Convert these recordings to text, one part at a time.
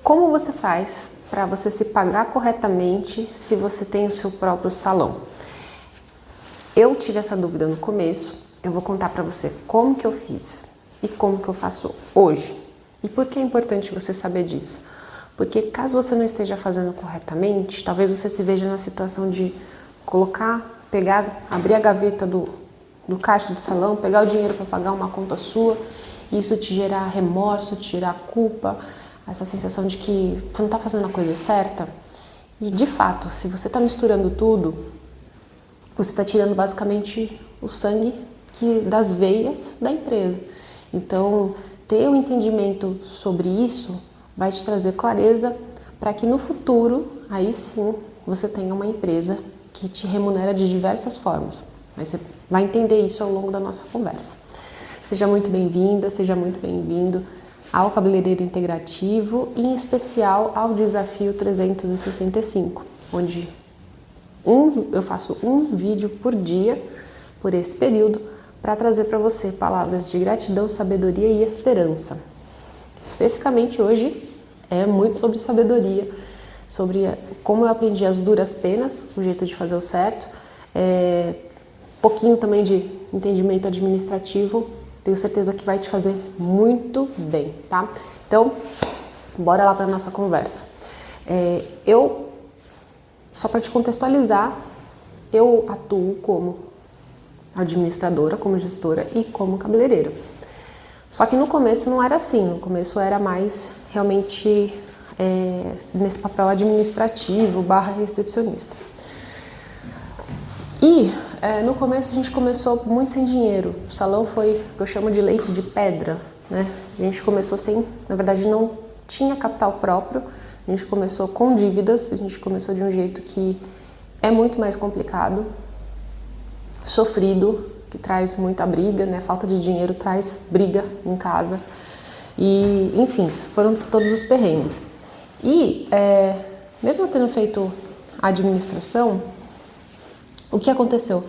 como você faz para você se pagar corretamente se você tem o seu próprio salão? Eu tive essa dúvida no começo, eu vou contar para você como que eu fiz e como que eu faço hoje. E por que é importante você saber disso? Porque caso você não esteja fazendo corretamente, talvez você se veja na situação de abrir a gaveta do caixa do salão, pegar o dinheiro para pagar uma conta sua, e isso te gerar remorso, te gerar culpa, essa sensação de que você não está fazendo a coisa certa. E de fato, se você está misturando tudo, você está tirando basicamente o sangue das veias da empresa. Então, ter um entendimento sobre isso vai te trazer clareza para que no futuro, aí sim, você tenha uma empresa que te remunera de diversas formas. Mas você vai entender isso ao longo da nossa conversa. Seja muito bem-vinda, seja muito bem-vindo ao Cabeleireiro Integrativo e, em especial, ao Desafio 365, onde eu faço um vídeo por dia, por esse período, para trazer para você palavras de gratidão, sabedoria e esperança. Especificamente hoje é muito sobre sabedoria, sobre como eu aprendi as duras penas, o jeito de fazer o certo, pouquinho também de entendimento administrativo. Tenho certeza que vai te fazer muito bem, tá? Então, bora lá para nossa conversa. Só para te contextualizar, eu atuo como administradora, como gestora e como cabeleireira. Só que no começo não era assim, no começo era mais realmente nesse papel administrativo / recepcionista. E no começo a gente começou muito sem dinheiro, o salão foi o que eu chamo de leite de pedra, né? A gente começou na verdade não tinha capital próprio, a gente começou com dívidas, a gente começou de um jeito que é muito mais complicado, sofrido, que traz muita briga, né? Falta de dinheiro traz briga em casa e, enfim, foram todos os perrengues. E, mesmo tendo feito a administração, o que aconteceu?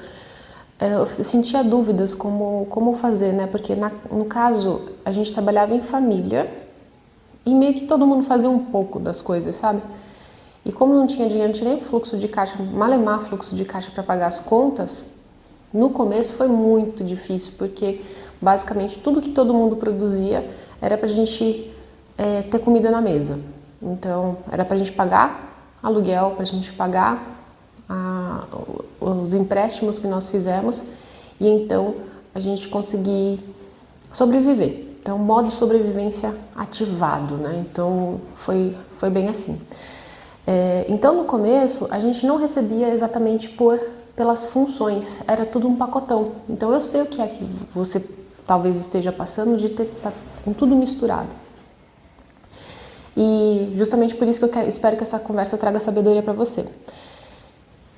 Eu sentia dúvidas como fazer, né? Porque no caso, a gente trabalhava em família e meio que todo mundo fazia um pouco das coisas, sabe? E como não tinha dinheiro, não tinha nem fluxo de caixa, malemar fluxo de caixa para pagar as contas, no começo foi muito difícil, porque basicamente tudo que todo mundo produzia era pra gente ter comida na mesa. Então, era pra gente pagar aluguel, pra gente pagar os empréstimos que nós fizemos e então a gente conseguir sobreviver. Então, modo sobrevivência ativado, né? Então, foi bem assim. Então, no começo, a gente não recebia exatamente pelas funções, era tudo um pacotão. Então, eu sei o que é que você talvez esteja passando de estar com tudo misturado. E justamente por isso que eu espero que essa conversa traga sabedoria para você.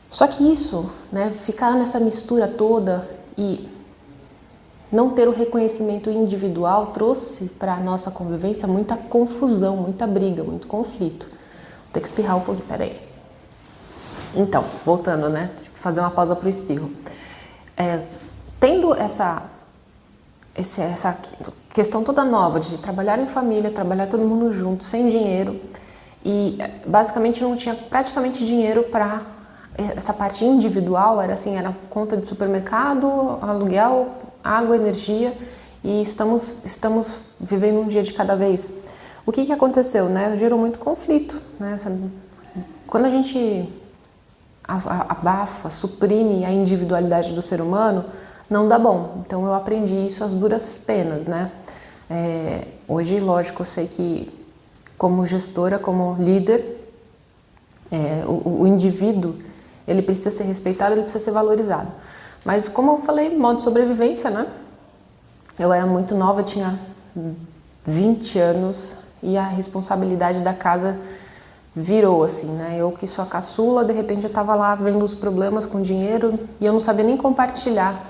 Só que isso, né, ficar nessa mistura toda e não ter o reconhecimento individual trouxe para a nossa convivência muita confusão, muita briga, muito conflito. Vou ter que espirrar um pouquinho, peraí. Então, voltando, né, tive que fazer uma pausa para o espirro. Tendo essa questão toda nova de trabalhar em família, trabalhar todo mundo junto, sem dinheiro, e basicamente não tinha praticamente dinheiro para essa parte individual, era conta de supermercado, aluguel, água, energia, e estamos vivendo um dia de cada vez. O que aconteceu, né? Gerou muito conflito, né? Quando a gente abafa, suprime a individualidade do ser humano, não dá bom. Então eu aprendi isso às duras penas, né? Hoje, lógico, eu sei que como gestora, como líder, o indivíduo, ele precisa ser respeitado, ele precisa ser valorizado. Mas como eu falei, modo de sobrevivência, né? Eu era muito nova, eu tinha 20 anos e a responsabilidade da casa virou assim, né? Eu que sou a caçula, de repente eu estava lá vendo os problemas com dinheiro e eu não sabia nem compartilhar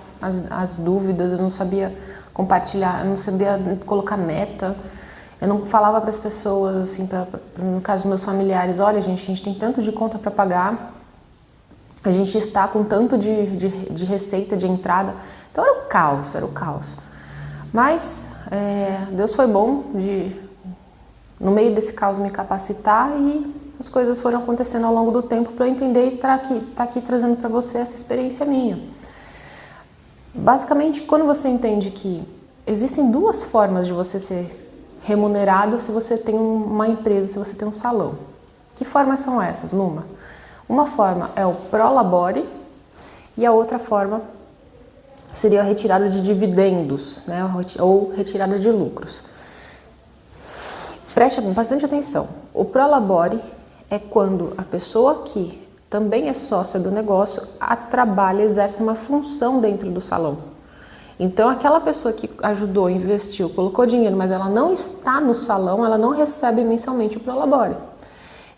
as dúvidas, eu não sabia compartilhar, eu não sabia colocar meta, eu não falava para as pessoas, assim, no caso dos meus familiares, olha gente, a gente tem tanto de conta para pagar, a gente está com tanto de receita, de entrada, então era o caos, Mas Deus foi bom no meio desse caos, me capacitar e as coisas foram acontecendo ao longo do tempo para eu entender e tá aqui trazendo para você essa experiência minha. Basicamente, quando você entende que existem duas formas de você ser remunerado se você tem uma empresa, se você tem um salão. Que formas são essas, Luma? Uma forma é o prolabore e a outra forma seria a retirada de dividendos, né, ou retirada de lucros. Preste bastante atenção. O prolabore é quando a pessoa que também é sócia do negócio trabalha, exerce uma função dentro do salão. Então, aquela pessoa que ajudou, investiu, colocou dinheiro, mas ela não está no salão, ela não recebe mensalmente o prolabore.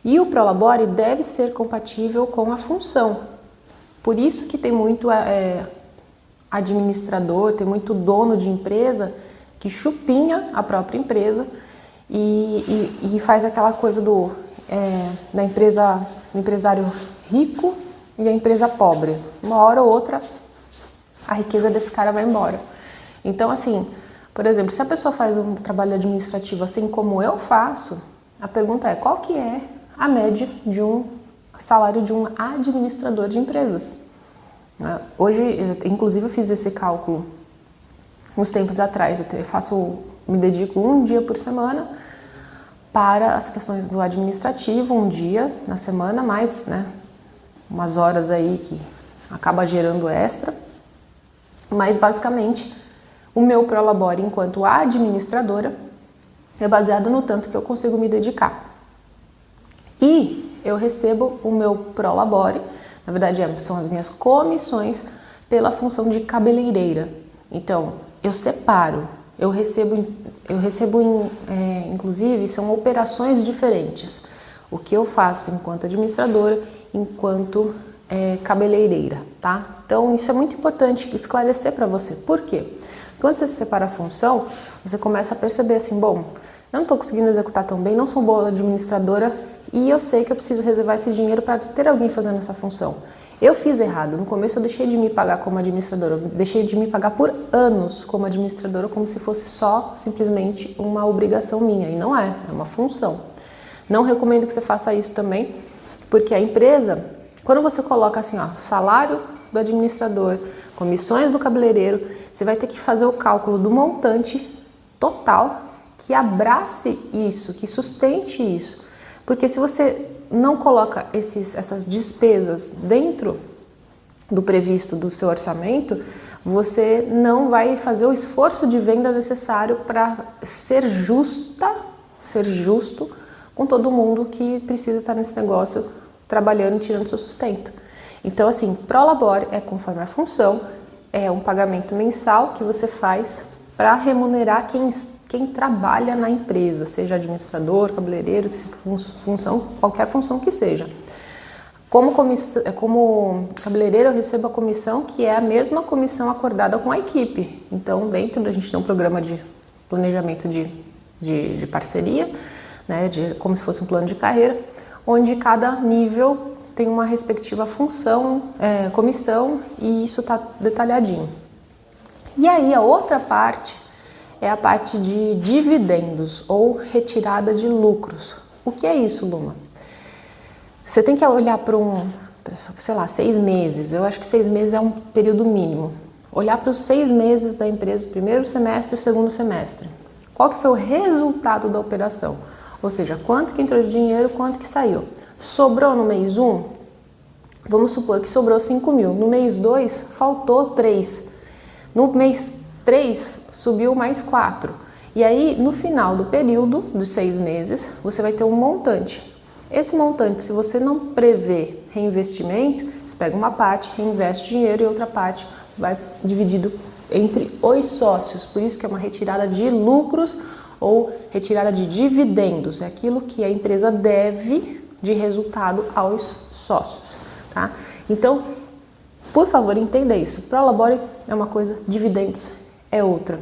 E o prolabore deve ser compatível com a função. Por isso que tem muito administrador, tem muito dono de empresa que chupinha a própria empresa e faz aquela coisa da empresa, empresário rico e a empresa pobre. Uma hora ou outra a riqueza desse cara vai embora. Então, assim, por exemplo, se a pessoa faz um trabalho administrativo assim como eu faço, a pergunta é: qual que é a média de um salário de um administrador de empresas? Hoje, inclusive, eu fiz esse cálculo uns tempos atrás. Me dedico um dia por semana para as questões do administrativo, um dia na semana, mais, né, umas horas aí que acaba gerando extra. Mas, basicamente, o meu prolabore enquanto administradora é baseado no tanto que eu consigo me dedicar. E eu recebo o meu prolabore, na verdade são as minhas comissões pela função de cabeleireira. Então, eu separo, eu recebo inclusive, são operações diferentes. O que eu faço enquanto administradora, enquanto cabeleireira, tá? Então, isso é muito importante esclarecer para você. Por quê? Quando você separa a função, você começa a perceber assim, bom, eu não estou conseguindo executar tão bem, não sou boa administradora e eu sei que eu preciso reservar esse dinheiro para ter alguém fazendo essa função. Eu fiz errado. No começo eu deixei de me pagar como administradora, eu deixei de me pagar por anos como administradora, como se fosse só simplesmente uma obrigação minha. E não é uma função. Não recomendo que você faça isso também, porque a empresa, quando você coloca assim, ó, salário do administrador, comissões do cabeleireiro, você vai ter que fazer o cálculo do montante total que abrace isso, que sustente isso. Porque se você não coloca essas despesas dentro do previsto do seu orçamento, você não vai fazer o esforço de venda necessário para ser justo com todo mundo que precisa estar nesse negócio trabalhando e tirando seu sustento. Então, assim, prolabore é conforme a função, é um pagamento mensal que você faz para remunerar quem trabalha na empresa, seja administrador, cabeleireiro, qualquer função que seja. Como cabeleireiro, eu recebo a comissão que é a mesma comissão acordada com a equipe. Então, dentro da gente tem um programa de planejamento de parceria, né, como se fosse um plano de carreira, onde cada nível tem uma respectiva função, comissão, e isso está detalhadinho. E aí a outra parte é a parte de dividendos ou retirada de lucros. O que é isso, Luma? Você tem que olhar para 6 meses. Eu acho que 6 meses é um período mínimo. Olhar para os 6 meses da empresa, o primeiro semestre e o segundo semestre. Qual que foi o resultado da operação? Ou seja, quanto que entrou de dinheiro, quanto que saiu. Sobrou no mês 1? Vamos supor que sobrou 5 mil. No mês 2, faltou 3. No mês 3, subiu mais 4. E aí, no final do período, dos 6 meses, você vai ter um montante. Esse montante, se você não prevê reinvestimento, você pega uma parte, reinveste o dinheiro e outra parte vai dividido entre os sócios. Por isso que é uma retirada de lucros ou retirada de dividendos. É aquilo que a empresa deve de resultado aos sócios, tá? Então, por favor, entenda isso. Prolabore é uma coisa, dividendos é outra.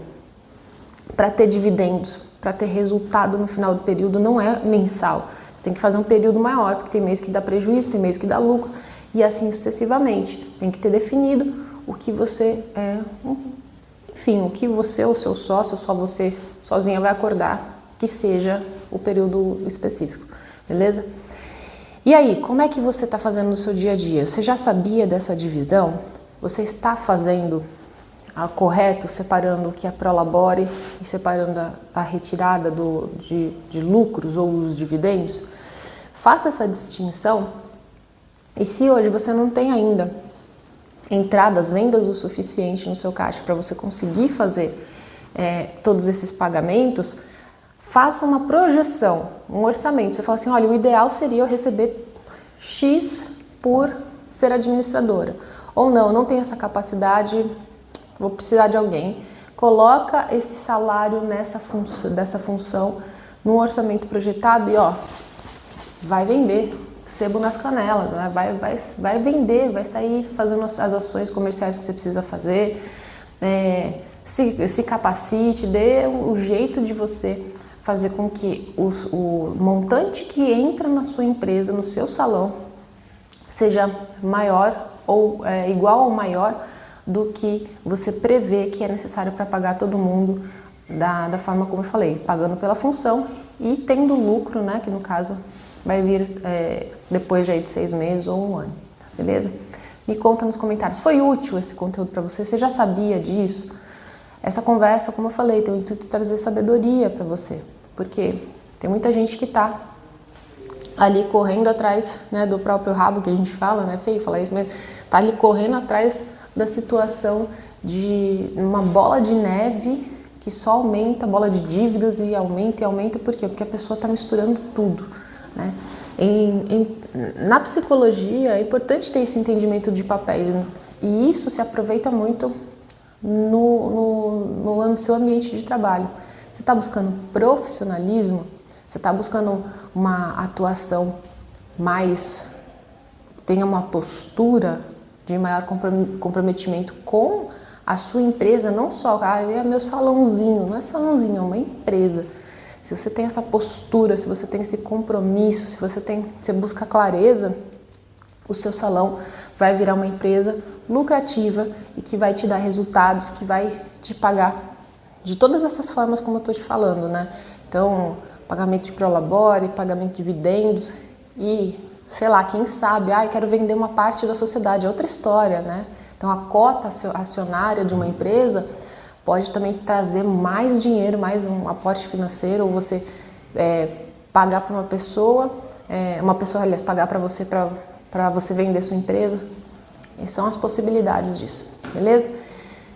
Para ter dividendos, para ter resultado no final do período, não é mensal. Você tem que fazer um período maior, porque tem mês que dá prejuízo, tem mês que dá lucro, e assim sucessivamente. Tem que ter definido o que você enfim, o que você ou seu sócio, só você sozinha vai acordar que seja o período específico, beleza? E aí, como é que você está fazendo no seu dia a dia? Você já sabia dessa divisão? Você está fazendo correto, separando o que é prolabore e separando a retirada de lucros ou os dividendos? Faça essa distinção. E se hoje você não tem ainda entradas, vendas o suficiente no seu caixa para você conseguir fazer todos esses pagamentos, faça uma projeção, um orçamento. Você fala assim, olha, o ideal seria eu receber X por ser administradora. Ou não, eu não tenho essa capacidade, vou precisar de alguém. Coloca esse salário dessa função no orçamento projetado e ó, vai vender, sebo nas canelas, né? Vai vender, vai sair fazendo as ações comerciais que você precisa fazer, se capacite, dê o jeito de você fazer com que o montante que entra na sua empresa, no seu salão, seja maior ou igual ou maior do que você prevê que é necessário para pagar todo mundo da forma como eu falei, pagando pela função e tendo lucro, né, que no caso vai vir depois de 6 meses ou 1 ano, beleza? Me conta nos comentários, foi útil esse conteúdo para você? Você já sabia disso? Essa conversa, como eu falei, tem o intuito de trazer sabedoria para você, porque tem muita gente que está ali correndo atrás, né, do próprio rabo, que a gente fala, né, feio falar isso, mas tá ali correndo atrás da situação de uma bola de neve que só aumenta, bola de dívidas e aumenta, por quê? Porque a pessoa está misturando tudo, né? Na psicologia é importante ter esse entendimento de papéis, né? E isso se aproveita muito no seu ambiente de trabalho. Você está buscando profissionalismo, você está buscando uma atuação mais, tenha uma postura de maior comprometimento com a sua empresa, não só, é meu salãozinho, não é salãozinho, é uma empresa. Se você tem essa postura, se você tem esse compromisso, se você busca clareza, o seu salão vai virar uma empresa lucrativa e que vai te dar resultados, que vai te pagar de todas essas formas como eu estou te falando, né? Então, pagamento de prolabore, pagamento de dividendos e, sei lá, quem sabe, quero vender uma parte da sociedade, é outra história, né? Então, a cota acionária de uma empresa pode também trazer mais dinheiro, mais um aporte financeiro, ou você pagar para uma pessoa, aliás, pagar para você vender sua empresa. E são as possibilidades disso, beleza?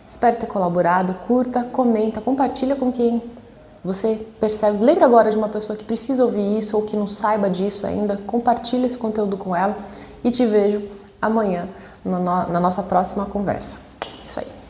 Espero ter colaborado, curta, comenta, compartilha com quem você percebe. Lembra agora de uma pessoa que precisa ouvir isso ou que não saiba disso ainda, compartilha esse conteúdo com ela e te vejo amanhã na nossa próxima conversa. Isso aí.